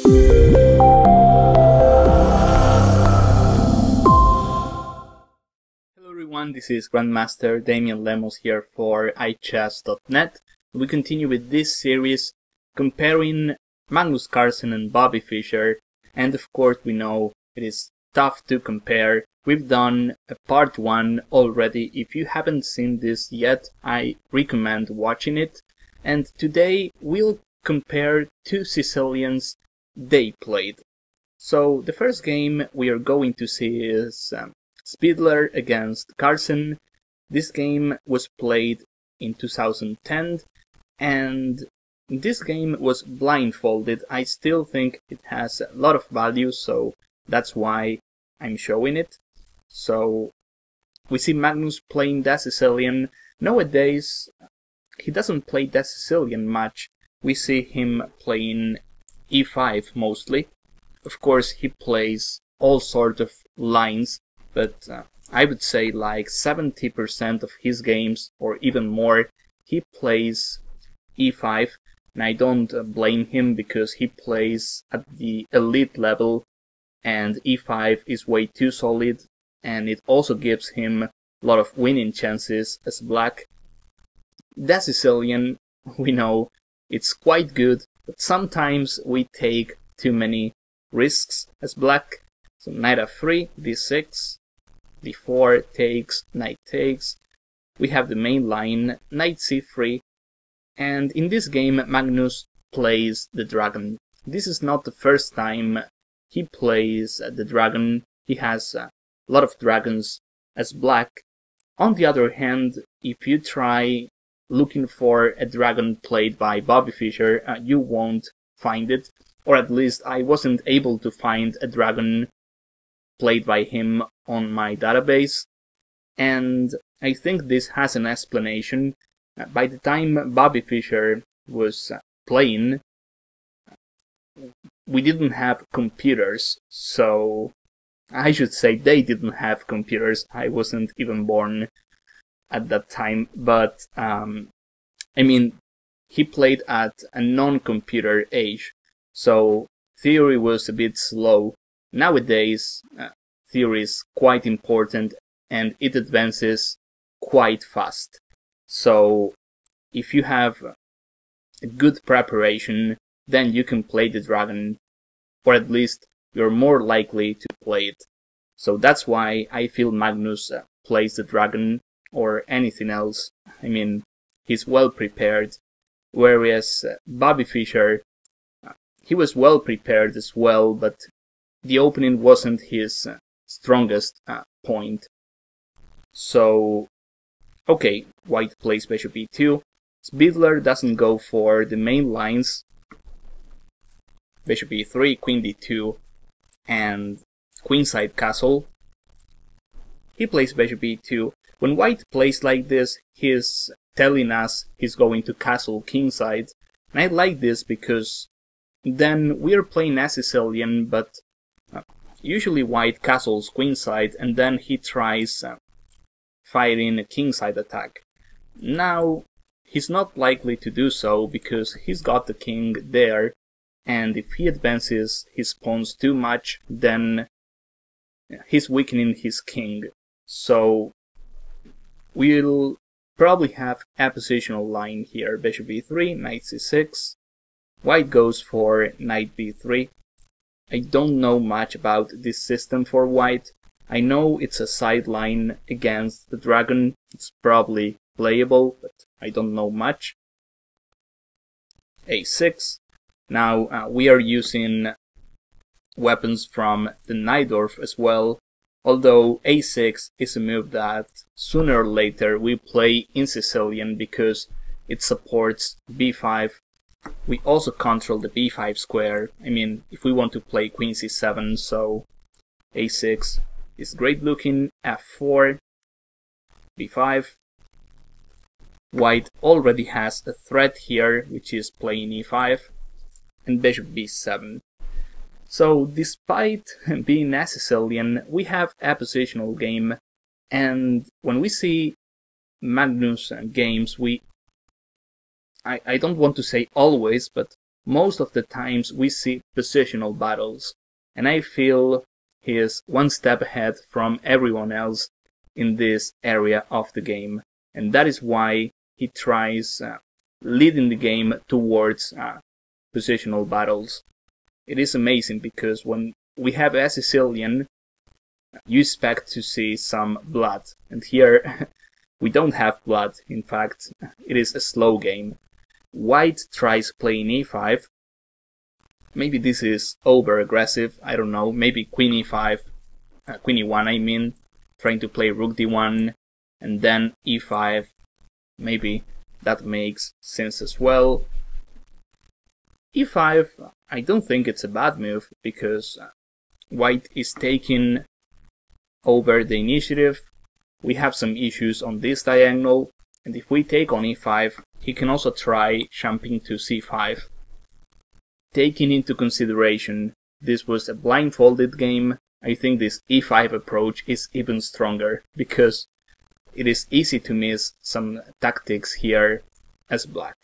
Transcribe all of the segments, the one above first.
Hello everyone, this is Grandmaster Damian Lemos here for iChess.net. We continue with this series comparing Magnus Carlsen and Bobby Fischer, and of course we know it is tough to compare. We've done a part 1 already. If you haven't seen this yet, I recommend watching it. And today we'll compare two Sicilians they played. So the first game we are going to see is Spiedler against Carlsen. This game was played in 2010 and this game was blindfolded. I still think it has a lot of value, so that's why I'm showing it. So we see Magnus playing that Sicilian. Nowadays he doesn't play that Sicilian much. We see him playing e5 mostly. Of course he plays all sort of lines, but I would say like 70% of his games, or even more, he plays e5, and I don't blame him because he plays at the elite level and e5 is way too solid, and it also gives him a lot of winning chances as black. That Sicilian, we know, it's quite good, but sometimes we take too many risks as black. So knight f3, d6, d4 takes, knight takes. We have the main line, knight c3, and in this game Magnus plays the dragon. This is not the first time he plays the dragon. He has a lot of dragons as black. On the other hand, if you try looking for a dragon played by Bobby Fischer, you won't find it, or at least I wasn't able to find a dragon played by him on my database, and I think this has an explanation. By the time Bobby Fischer was playing, we didn't have computers, so I should say they didn't have computers. I wasn't even born at that time, but I mean, he played at a non-computer age, so theory was a bit slow. Nowadays, theory is quite important and it advances quite fast. So if you have a good preparation, then you can play the dragon, or at least you're more likely to play it. So that's why I feel Magnus plays the dragon or anything else. I mean, he's well prepared, whereas Bobby Fischer, he was well prepared as well, but the opening wasn't his strongest point. So, okay, white plays bishop e2. Spiedler doesn't go for the main lines. Bishop e3, queen d2, and queenside castle. He plays bishop e2. When white plays like this, he's telling us he's going to castle kingside. And I like this because then we're playing as Sicilian, but usually white castles queenside and then he tries firing a kingside attack. Now he's not likely to do so because he's got the king there, and if he advances his pawns too much, then he's weakening his king. So we'll probably have a positional line here. Bishop e3, knight c6. White goes for knight b3. I don't know much about this system for white. I know it's a sideline against the dragon. It's probably playable, but I don't know much. a6. Now we are using weapons from the Najdorf as well, although a6 is a move that sooner or later we play in Sicilian because it supports b5. We also control the b5 square. I mean, if we want to play queen c7, so a6 is great looking. f4, b5. White already has a threat here, which is playing e5, and bishop b7. So despite being a Sicilian, we have a positional game, and when we see Magnus games, I don't want to say always, but most of the times we see positional battles, and I feel he is one step ahead from everyone else in this area of the game, and that is why he tries leading the game towards positional battles. It is amazing because when we have a Sicilian, you expect to see some blood, and here we don't have blood. In fact, it is a slow game. White tries playing e5. Maybe this is over aggressive, I don't know. Maybe queen e5, queen e1 I mean, trying to play rook d1 and then e5. Maybe that makes sense as well. e5, I don't think it's a bad move because white is taking over the initiative. We have some issues on this diagonal, and if we take on e5, he can also try jumping to c5. Taking into consideration this was a blindfolded game, I think this e5 approach is even stronger, because it is easy to miss some tactics here as black.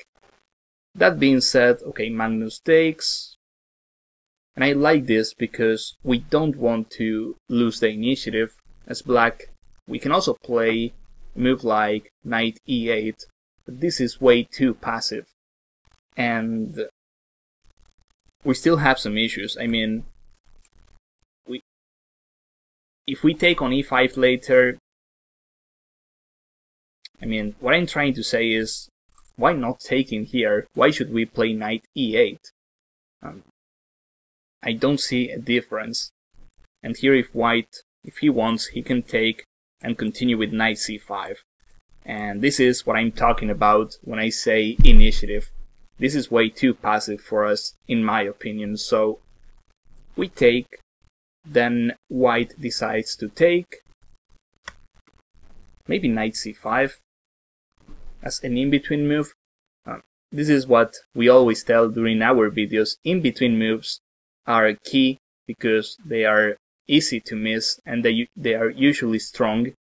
That being said, okay, Magnus takes, and I like this because we don't want to lose the initiative as black. We can also play a move like knight e8, but this is way too passive, and we still have some issues. I mean, if we take on e5 later, I mean, what I'm trying to say is, why not taking here? Why should we play knight e8? I don't see a difference. And here if white, if he wants, he can take and continue with knight c5. And this is what I'm talking about when I say initiative. This is way too passive for us, in my opinion. So we take, then white decides to take. Maybe knight c5 as an in-between move. This is what we always tell during our videos. In-between moves are key because they are easy to miss and they are usually strong.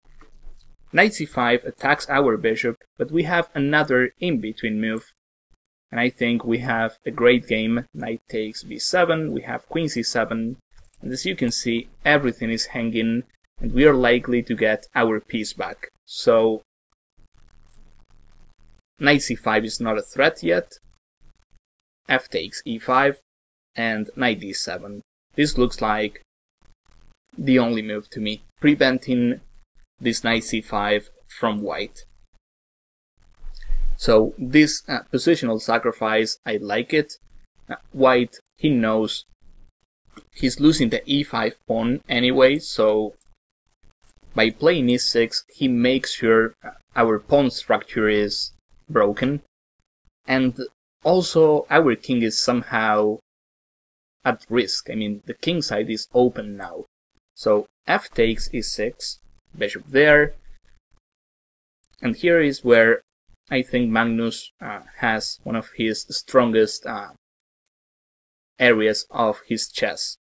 Knight c5 attacks our bishop, but we have another in-between move. And I think we have a great game. Knight takes b7, we have queen c7, and as you can see, everything is hanging, and we are likely to get our piece back. So knight c5 is not a threat yet. F takes e5, and knight d7. This looks like the only move to me, preventing this knight c5 from white. So this positional sacrifice, I like it. White, he knows he's losing the e5 pawn anyway, so by playing e6, he makes sure our pawn structure is broken, and also our king is somehow at risk. I mean, the king side is open now. So f takes e6, bishop there, and here is where I think Magnus has one of his strongest areas of his chess.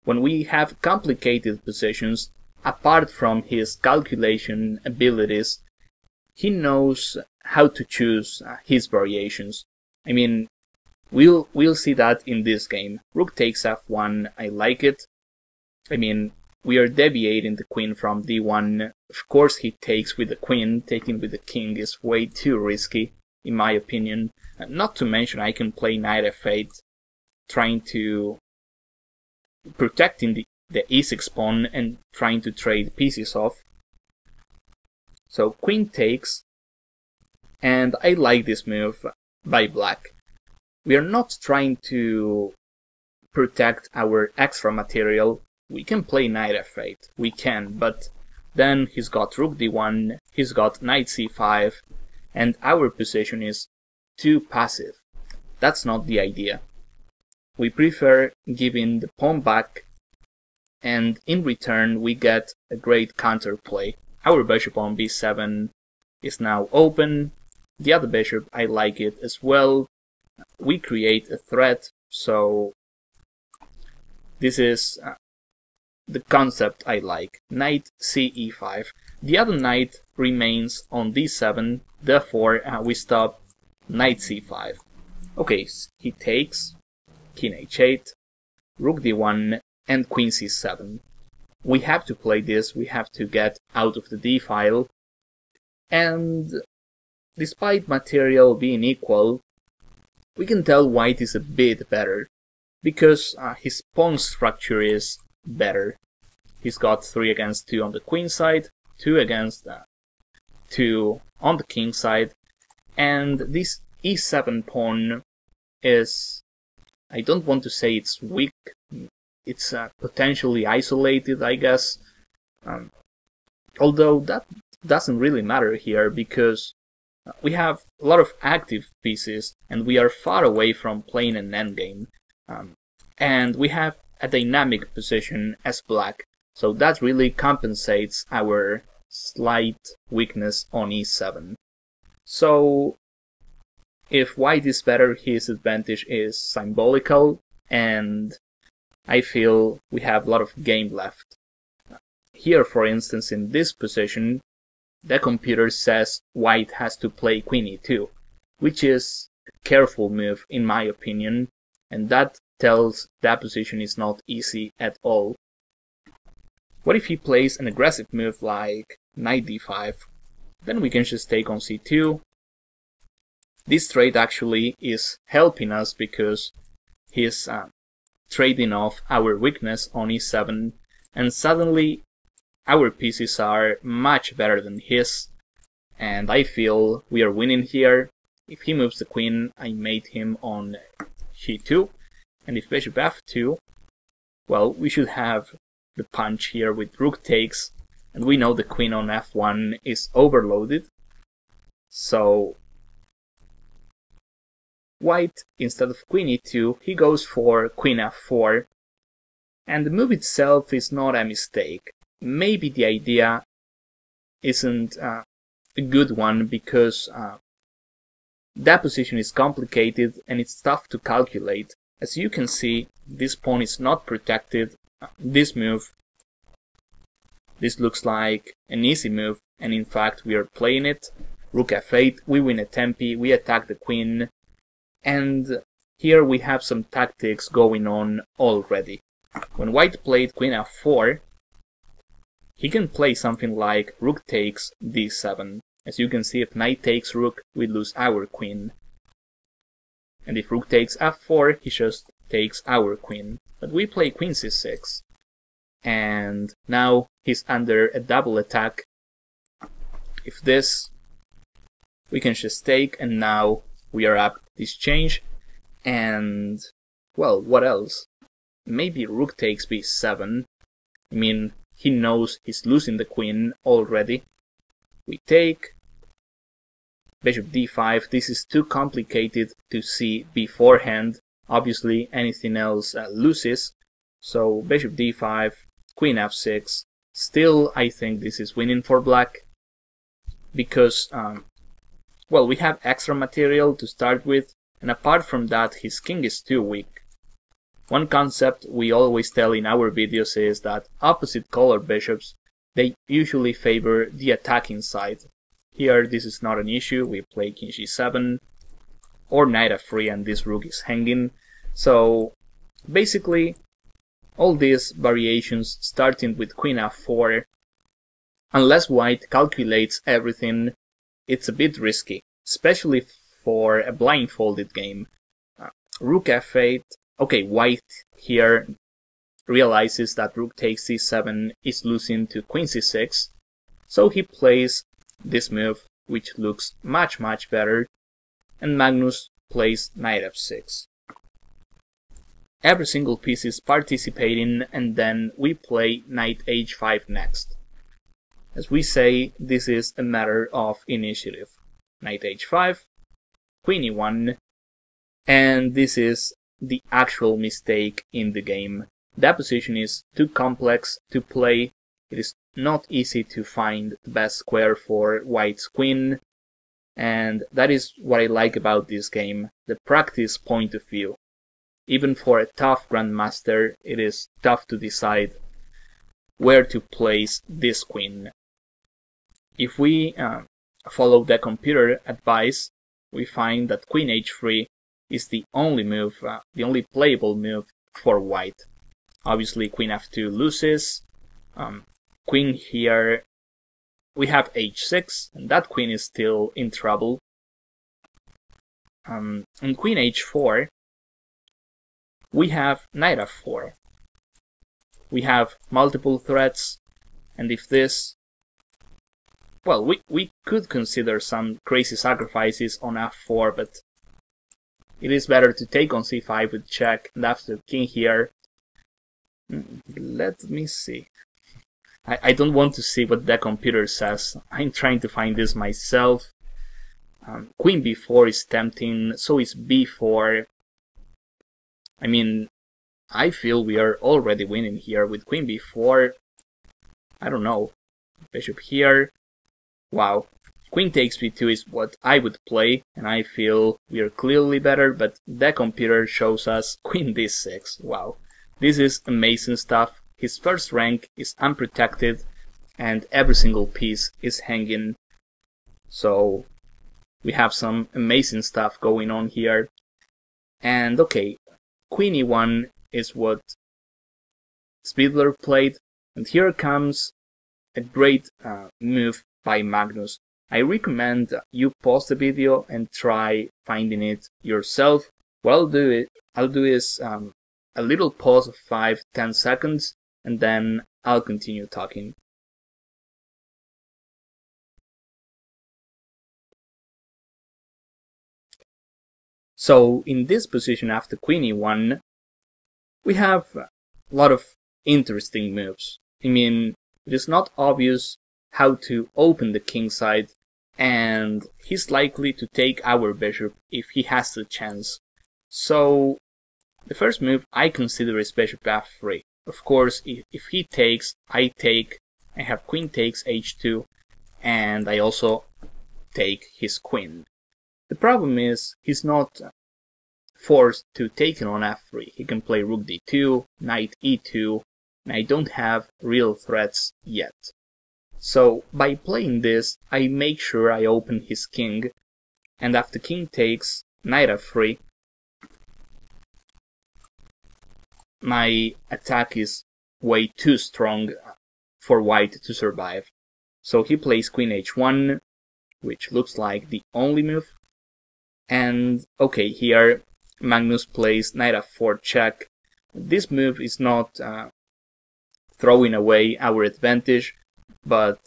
When we have complicated positions, apart from his calculation abilities, he knows how to choose his variations. I mean, we'll see that in this game. Rook takes f1, I like it. I mean, we are deviating the queen from d1. Of course he takes with the queen. Taking with the king is way too risky, in my opinion. Not to mention I can play knight f8, trying to protecting the e6 pawn and trying to trade pieces off. So queen takes, and I like this move by black. We are not trying to protect our extra material. We can play knight f8, we can, but then he's got rook d1, he's got knight c5, and our position is too passive. That's not the idea. We prefer giving the pawn back, and in return we get a great counterplay. Our bishop on b7 is now open. The other bishop, I like it as well. We create a threat, so this is the concept I like. Knight ce5. The other knight remains on d7, therefore we stop knight c5. Okay, he takes, king h8, rook d1, and queen c7. We have to play this, we have to get out of the d-file, and despite material being equal, we can tell white is a bit better, because his pawn structure is better. He's got 3 against 2 on the queen side, 2 against 2 on the king side, and this e7 pawn is, I don't want to say it's weak, it's potentially isolated, I guess, although that doesn't really matter here, because we have a lot of active pieces and we are far away from playing an endgame, and we have a dynamic position as black, so that really compensates our slight weakness on e7. So if white is better, his advantage is symbolical, and I feel we have a lot of game left. Here, for instance, in this position, the computer says white has to play queen e2, which is a careful move in my opinion, and that tells that position is not easy at all. What if he plays an aggressive move like knight d5? Then we can just take on c2. This trade actually is helping us because he's trading off our weakness on e7, and suddenly our pieces are much better than his, and I feel we are winning here. If he moves the queen, I mate him on g2, and if bishop f2, well, we should have the punch here with rook takes, and we know the queen on f1 is overloaded, so white, instead of queen e2, he goes for queen f4, and the move itself is not a mistake. Maybe the idea isn't a good one because that position is complicated and it's tough to calculate. As you can see, this pawn is not protected. This move, this looks like an easy move, and in fact we are playing it. Rook f8, we win a tempi, we attack the queen, and here we have some tactics going on already. When white played queen f4, he can play something like rook takes d7. As you can see, if knight takes rook, we lose our queen. And if rook takes f4, he just takes our queen. But we play queen c6. And now he's under a double attack. If this, we can just take, and now we are up this change. And, well, what else? Maybe rook takes b7. I mean, he knows he's losing the queen already. We take. Bishop d5. This is too complicated to see beforehand. Obviously, anything else loses. So, bishop d5, queen f6. Still, I think this is winning for black. Because, well, we have extra material to start with. And apart from that, his king is too weak. One concept we always tell in our videos is that opposite color bishops, they usually favor the attacking side. Here this is not an issue, we play king g7 or knight f3 and this rook is hanging. So basically all these variations starting with queen f4, unless white calculates everything, it's a bit risky, especially for a blindfolded game. Rook f8. Okay, white here realizes that rook takes c7 is losing to queen c6, so he plays this move, which looks much better, and Magnus plays knight f6. Every single piece is participating, and then we play knight h5 next. As we say, this is a matter of initiative. Knight h5, queen e1, and this is the actual mistake in the game. That position is too complex to play. It is not easy to find the best square for white's queen, and that is what I like about this game, the practice point of view. Even for a tough grandmaster, it is tough to decide where to place this queen. If we follow the computer advice, we find that queen h3 is the only move, the only playable move for white. Obviously queen f2 loses, queen here, we have h6, and that queen is still in trouble. And queen h4, we have knight f4. We have multiple threats, and if this... Well, we could consider some crazy sacrifices on f4, but it is better to take on c5 with check, and after king here... Let me see. I don't want to see what the computer says. I'm trying to find this myself. Queen b4 is tempting, so is b4. I mean, I feel we are already winning here with queen b4. I don't know. Bishop here. Wow. Queen takes b2 is what I would play, and I feel we are clearly better, but the computer shows us queen d6. Wow. This is amazing stuff. His first rank is unprotected, and every single piece is hanging. So we have some amazing stuff going on here. And okay, queen e1 is what Spiedler played, and here comes a great move by Magnus. I recommend you pause the video and try finding it yourself. What I'll do is a little pause of 5-10 seconds, and then I'll continue talking. So in this position after queen e1, we have a lot of interesting moves. I mean, it is not obvious how to open the king side, and he's likely to take our bishop if he has the chance. So the first move I consider is bishop f3. Of course, if he takes, I take. I have queen takes h2, and I also take his queen. The problem is he's not forced to take it on f3. He can play rook d2, knight e2, and I don't have real threats yet. So by playing this, I make sure I open his king, and after king takes, knight f3, my attack is way too strong for white to survive. So he plays queen h1, which looks like the only move. And okay, here Magnus plays knight f4 check. This move is not throwing away our advantage, but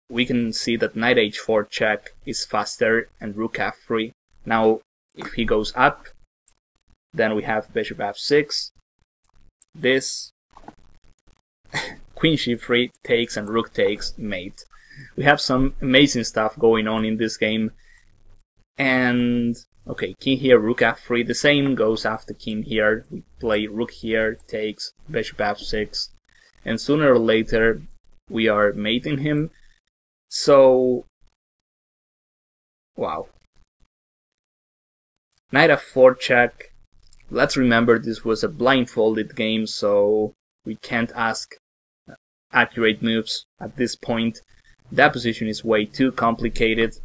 we can see that knight h4 check is faster and rook f3. Now if he goes up, then we have bishop f6. This queen c3 takes and rook takes mate. We have some amazing stuff going on in this game. And okay, king here, rook f3. The same goes after king here. We play rook here, takes bishop f6, and sooner or later we are mating him. So wow. Knight f4 check. Let's remember this was a blindfolded game, so we can't ask accurate moves at this point. That position is way too complicated.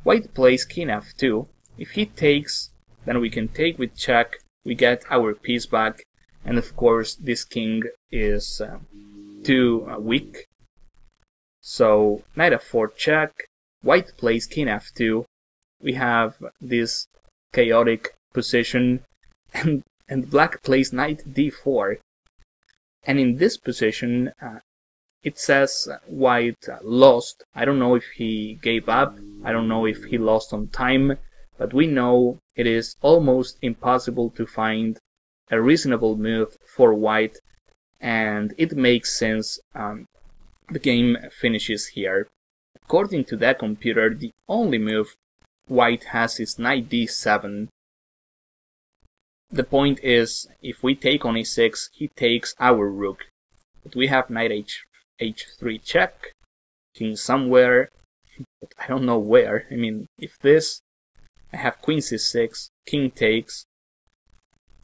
White plays king f2. If he takes, then we can take with check, we get our piece back, and of course this king is too weak. So knight f4 check, white plays king f2, we have this chaotic position, and black plays knight d4. And in this position, it says white lost. I don't know if he gave up, I don't know if he lost on time, but we know it is almost impossible to find a reasonable move for white, and it makes sense. The game finishes here. According to that computer, the only move white has is knight d7. The point is, if we take on e6, he takes our rook. But we have knight h3 check, king somewhere, but I don't know where. I mean, if this, I have queen c6, king takes,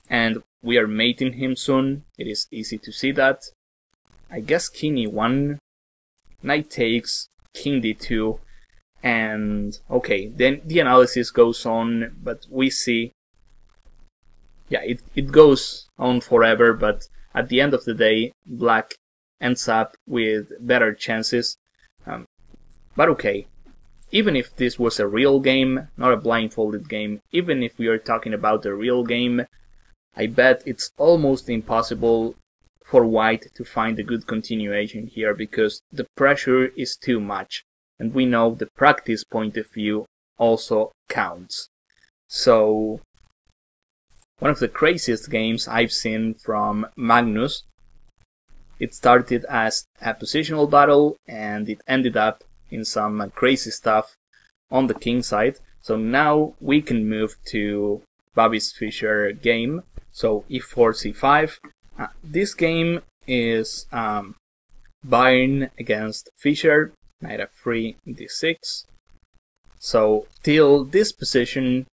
and we are mating him soon. It is easy to see that. I guess king e1, knight takes, king d2, and okay, then the analysis goes on, but we see yeah, it goes on forever, but at the end of the day, black ends up with better chances. But okay, even if this was a real game, not a blindfolded game, even if we are talking about a real game, I bet it's almost impossible for white to find a good continuation here, because the pressure is too much, and we know the practice point of view also counts. So, one of the craziest games I've seen from Magnus, it started as a positional battle and it ended up in some crazy stuff on the king side. So now we can move to Bobby Fischer game. So e4, c5. This game is Bayern against Fischer, knight f3, d6. So till this position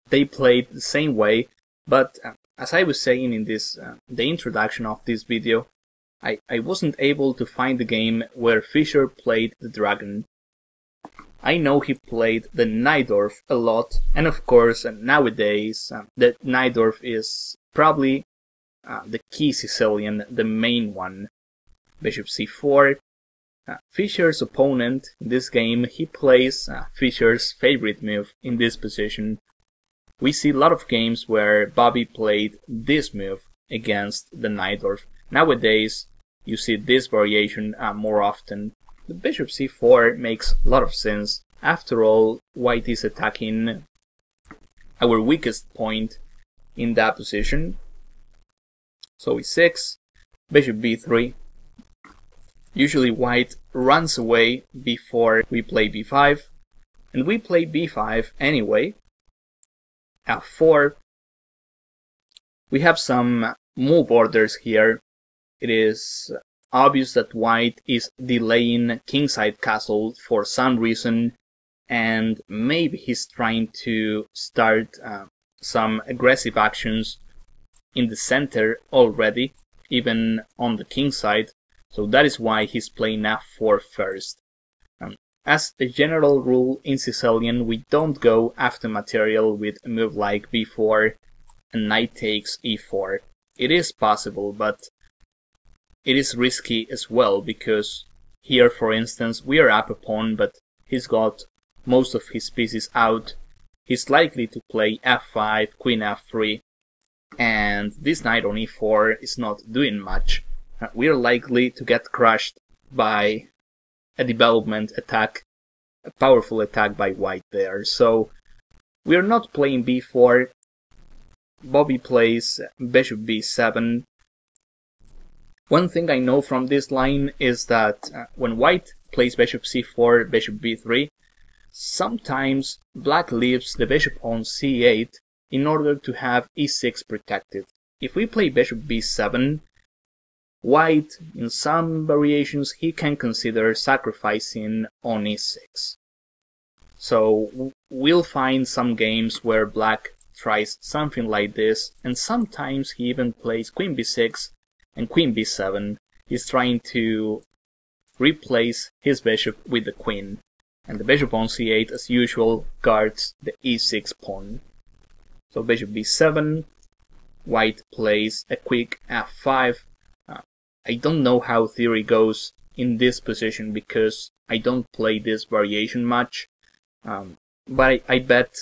they played the same way, but as I was saying in this the introduction of this video, I wasn't able to find the game where Fischer played the dragon. I know he played the Najdorf a lot, and of course nowadays the Najdorf is probably the key Sicilian, the main one. Bishop c4. Fischer's opponent in this game, he plays Fischer's favorite move in this position. We see a lot of games where Bobby played this move against the Najdorf. Nowadays, you see this variation more often. The bishop c4 makes a lot of sense. After all, white is attacking our weakest point in that position. So e6, bishop b3. Usually white runs away before we play b5, and we play b5 anyway. f4. We have some move orders here. It is obvious that white is delaying kingside castle for some reason, and maybe he's trying to start some aggressive actions in the center already, even on the king side. So that is why he's playing f4 first. As a general rule in Sicilian, we don't go after material with a move like b4 and knight takes e4. It is possible, but it is risky as well, because here, for instance, we are up a pawn, but he's got most of his pieces out. He's likely to play f5, queen f3, and this knight on e4 is not doing much. We are likely to get crushed by a development attack, a powerful attack by white there. So we are not playing b4. Bobby plays bishop b7. One thing I know from this line is that when white plays bishop c4, bishop b3, sometimes black leaves the bishop on c8 in order to have e6 protected. If we play bishop b7, white, in some variations, he can consider sacrificing on e6. So we'll find some games where black tries something like this, and sometimes he even plays queen b6 and queen b7. He's trying to replace his bishop with the queen, and the bishop on c8, as usual, guards the e6 pawn. So bishop b7, white plays a quick f5. I don't know how theory goes in this position because I don't play this variation much, but I bet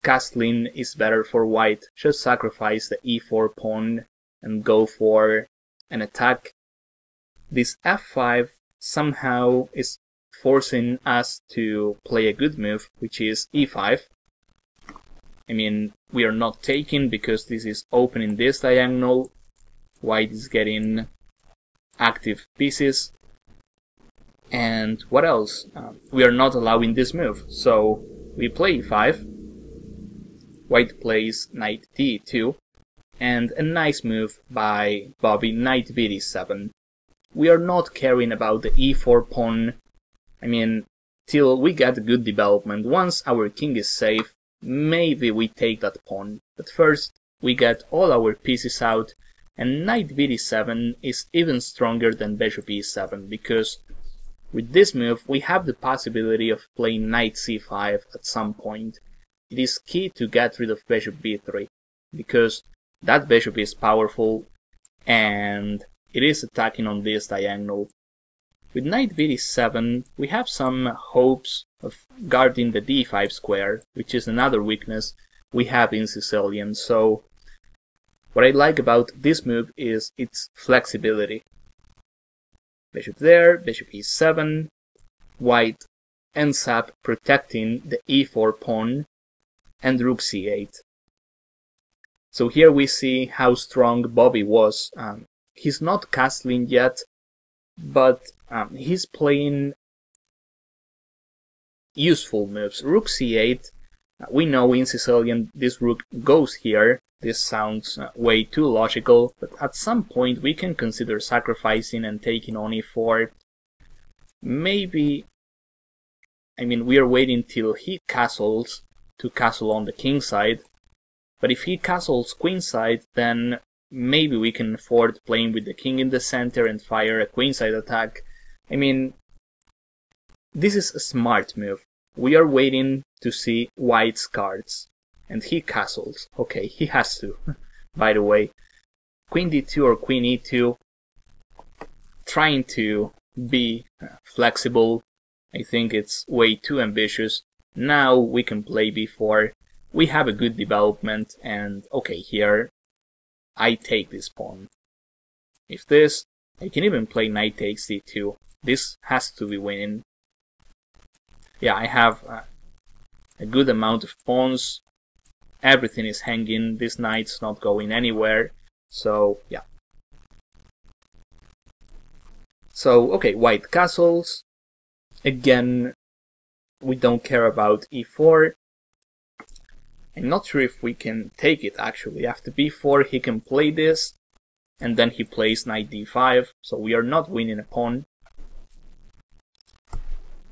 castling is better for white. Just sacrifice the e4 pawn and go for an attack. This f5 somehow is forcing us to play a good move, which is e5. I mean, we are not taking because this is open in this diagonal. White is getting active pieces. And what else? We are not allowing this move, so we play e5. White plays knight d2, and a nice move by Bobby, knight bd7. We are not caring about the e4 pawn. I mean, till we get a good development. Once our king is safe, maybe we take that pawn. But first, we get all our pieces out, and knight bd7 is even stronger than bishop e7, because with this move we have the possibility of playing knight c5 at some point. It is key to get rid of bishop b3, because That bishop is powerful, and it is attacking on this diagonal. With knight bd7, we have some hopes of guarding the d5 square, which is another weakness we have in Sicilian. So what I like about this move is its flexibility. Bishop there, bishop e7, white ends up protecting the e4 pawn, and rook c8. So here we see how strong Bobby was. He's not castling yet, but he's playing useful moves. Rook c8, we know in Sicilian this rook goes here. This sounds way too logical, but at some point we can consider sacrificing and taking on e4. Maybe, I mean, we are waiting till he castles to castle on the king side, but if he castles queen side, then maybe we can afford playing with the king in the center and fire a queenside attack. I mean, this is a smart move. We are waiting to see white's cards. And he castles. Okay, he has to, by the way. Queen d2 or queen e2. Trying to be flexible. I think it's way too ambitious. Now we can play b4. We have a good development, and okay, here I take this pawn. If this, I can even play knight takes d2. This has to be winning. Yeah, I have a good amount of pawns. Everything is hanging. This knight's not going anywhere. So, yeah. So, okay, white castles. Again, we don't care about e4. I'm not sure if we can take it, actually. After b4, he can play this, and then he plays knight d5, so we are not winning a pawn.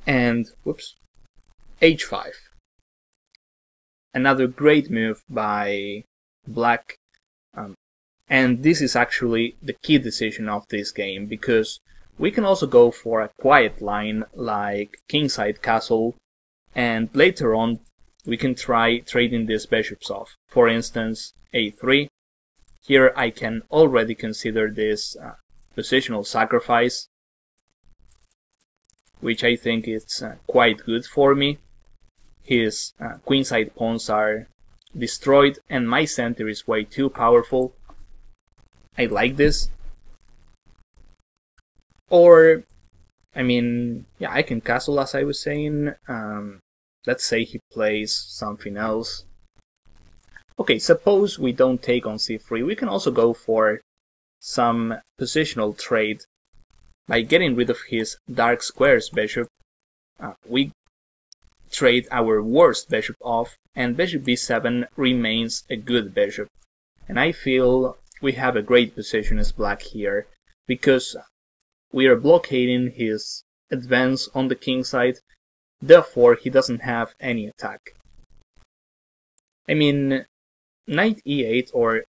And, whoops, h5. Another great move by black. And this is actually the key decision of this game, because we can also go for a quiet line like kingside castle, and later on we can try trading these bishops off. For instance, a3. Here I can already consider this positional sacrifice, which I think is quite good for me. His queenside pawns are destroyed and my center is way too powerful. I like this. Or, I mean, yeah, I can castle as I was saying. Let's say he plays something else. Okay, suppose we don't take on c3. We can also go for some positional trade. By getting rid of his dark squares bishop, we trade our worst bishop off, and bishop b7 remains a good bishop. And I feel we have a great position as black here, because we are blockading his advance on the king side, therefore he doesn't have any attack. I mean, knight e8 or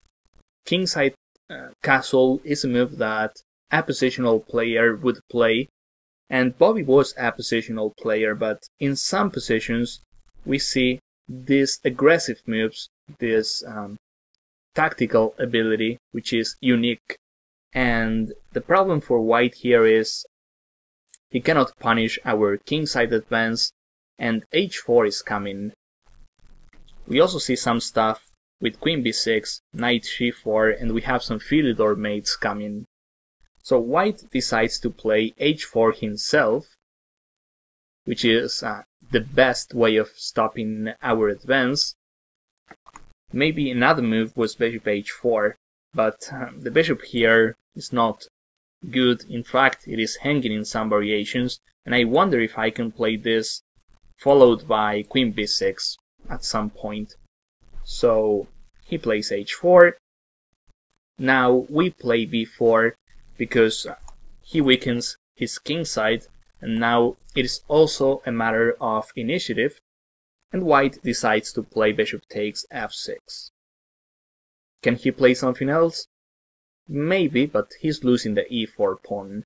kingside castle is a move that a positional player would play, and Bobby was a positional player, but in some positions we see these aggressive moves, this tactical ability, which is unique. And the problem for white here is he cannot punish our kingside advance, and h4 is coming. We also see some stuff with queen b6, knight g4, and we have some Philidor mates coming. So white decides to play h4 himself, which is the best way of stopping our advance. Maybe another move was bishop h4, but the bishop here is not good. In fact, it is hanging in some variations, and I wonder if I can play this followed by queen b6 at some point. So he plays h4. Now we play b4 because he weakens his king side, and now it is also a matter of initiative, and white decides to play bishop takes f6. Can he play something else? Maybe, but he's losing the e4 pawn.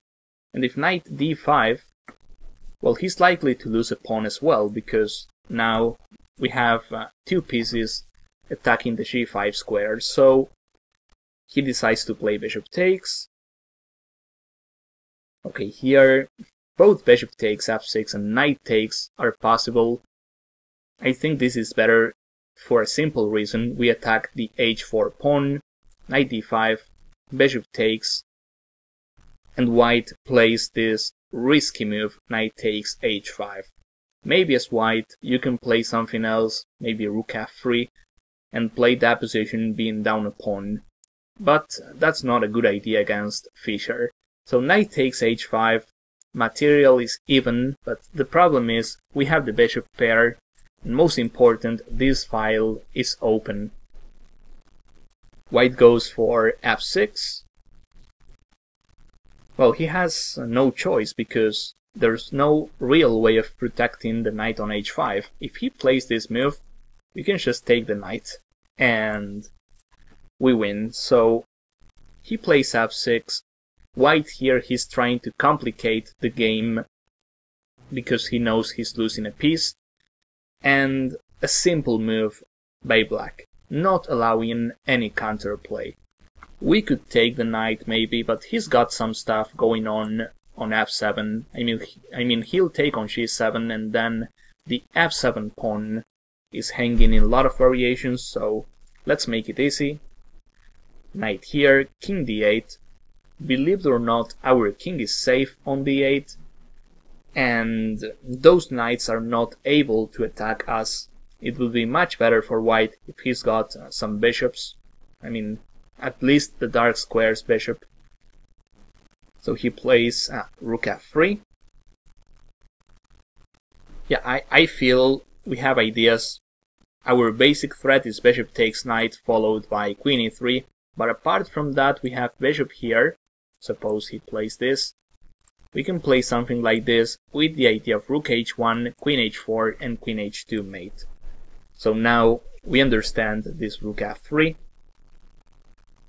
And if knight d5, well, he's likely to lose a pawn as well, because now we have two pieces attacking the g5 square. So he decides to play bishop takes. Okay, here both bishop takes, f6 and knight takes are possible. I think this is better for a simple reason. We attack the h4 pawn, knight d5, bishop takes, and white plays this risky move, knight takes h5. Maybe as white you can play something else, maybe rook f3, and play that position being down a pawn. But that's not a good idea against Fischer. So knight takes h5, material is even, but the problem is we have the bishop pair, and most important, this file is open. White goes for f6. Well, he has no choice because there's no real way of protecting the knight on h5. If he plays this move, we can just take the knight and we win. So he plays f6. White here, he's trying to complicate the game because he knows he's losing a piece. And a simple move by black, not allowing any counterplay. We could take the knight maybe, but he's got some stuff going on f7. I mean he'll take on g7, and then the f7 pawn is hanging in a lot of variations, so let's make it easy. Knight here, king d8. Believe it or not, our king is safe on d8, and those knights are not able to attack us. It would be much better for white if he's got some bishops. I mean, at least the dark square's bishop. So he plays rook f3. Yeah, I feel we have ideas. Our basic threat is bishop takes knight followed by queen e3. But apart from that, we have bishop here. Suppose he plays this. We can play something like this with the idea of rook h1, queen h4 and queen h2 mate. So now we understand this rook f3.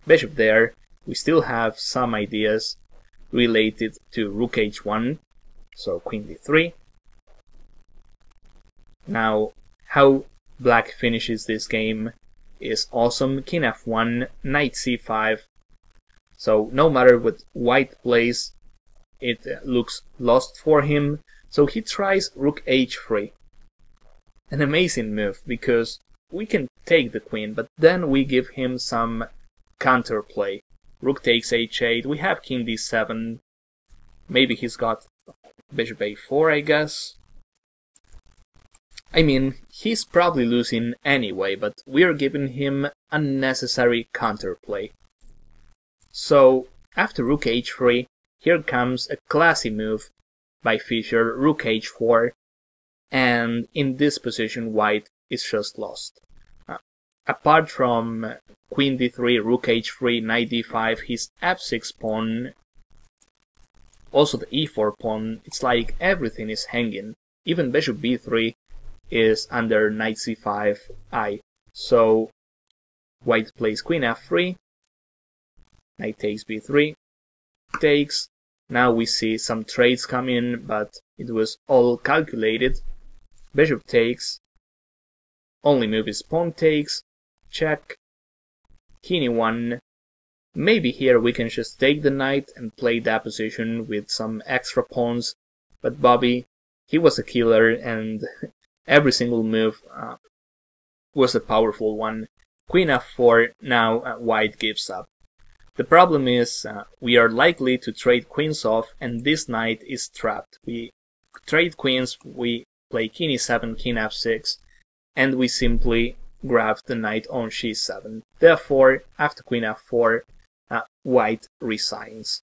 Bishop there. We still have some ideas related to rook h1. So queen d3. Now how black finishes this game is awesome. King f1, knight c5. So no matter what white plays, it looks lost for him. So he tries rook h3. An amazing move, because we can take the queen, but then we give him some counterplay. Rook takes h8, we have king d7. Maybe he's got bishop a4, I guess. I mean, he's probably losing anyway, but we're giving him unnecessary counterplay. So, after rook h3, here comes a classy move by Fischer, rook h4, and in this position white is just lost. Apart from queen d3, rook h3, knight d5, his f6 pawn, also the e4 pawn, it's like everything is hanging. Even bishop b3 is under knight c5 I. So white plays queen f3, knight takes b3, takes. Now we see some trades come in, but it was all calculated. Bishop takes, only move is pawn takes, check, king e1. Maybe here we can just take the knight and play that position with some extra pawns, but Bobby, he was a killer and every single move was a powerful one. Queen f4, now white gives up. The problem is we are likely to trade queens off and this knight is trapped. We trade queens, we play king e7, king f6, and we simply grab the knight on g7. Therefore, after queen f4, white resigns.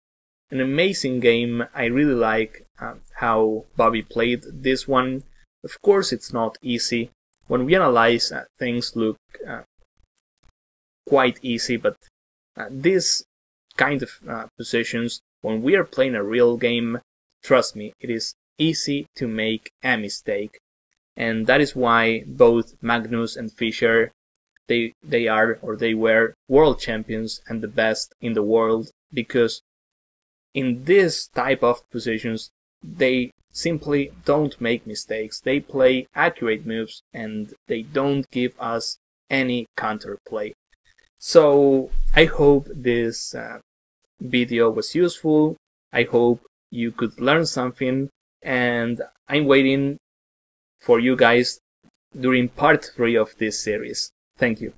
An amazing game. I really like how Bobby played this one. Of course, it's not easy. When we analyze, things look quite easy, but this kind of positions, when we are playing a real game, trust me, it is easy to make a mistake. And that is why both Magnus and Fischer, they were world champions and the best in the world, because in this type of positions, they simply don't make mistakes. They play accurate moves and they don't give us any counterplay. So I hope this video was useful. I hope you could learn something, and I'm waiting for you guys during part 3 of this series. Thank you.